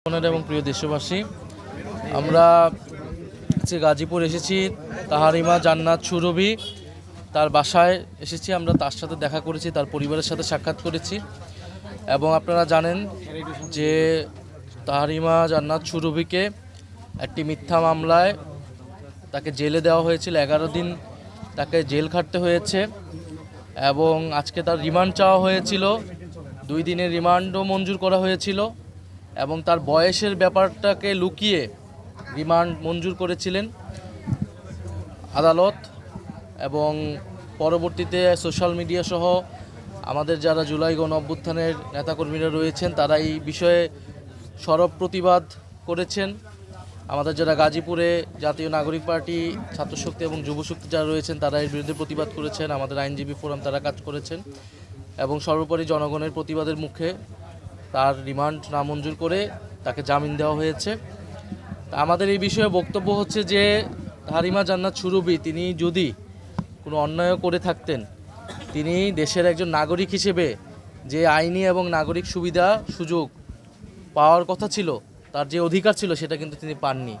এবং প্রিয় দেশবাসী, আমরা গাজীপুর এসেছি তাহারিমা জান্নাত সুরভি তার বাসায় এসেছি। আমরা তার সাথে দেখা করেছি, তার পরিবারের সাথে সাক্ষাৎ করেছি। এবং আপনারা জানেন যে তাহারিমা জান্নাত সুরভিকে একটি মিথ্যা মামলায় তাকে জেলে দেওয়া হয়েছিল। 11 দিন তাকে জেল খাটতে হয়েছে এবং আজকে তার রিমান্ড চাওয়া হয়েছিল। 2 দিনের রিমান্ডও মঞ্জুর করা হয়েছিল এবং তার বয়সের ব্যাপারটাকে লুকিয়ে রিমান্ড মঞ্জুর করেছিলেন আদালত। এবং পরবর্তীতে সোশ্যাল মিডিয়া সহ আমাদের যারা জুলাই গণ অভ্যুত্থানের নেতাকর্মীরা রয়েছেন তারা এই বিষয়ে সরব প্রতিবাদ করেছেন। আমাদের যারা গাজীপুরে জাতীয় নাগরিক পার্টি, ছাত্রশক্তি এবং যুবশক্তি যারা রয়েছেন তারা এর বিরুদ্ধে প্রতিবাদ করেছেন। আমাদের আইনজীবী ফোরাম তারা কাজ করেছেন এবং সর্বোপরি জনগণের প্রতিবাদের মুখে তার রিমান্ড নামঞ্জুর করে তাকে জামিন দেওয়া হয়েছে। আমাদের এই বিষয়ে বক্তব্য হচ্ছে যে তাহারিমা জান্নাত সুরভি তিনি যদি কোনো অন্যায় করে থাকতেন, তিনি দেশের একজন নাগরিক হিসেবে যে আইনি এবং নাগরিক সুবিধা সুযোগ পাওয়ার কথা ছিল, তার যে অধিকার ছিল সেটা কিন্তু তিনি পাননি।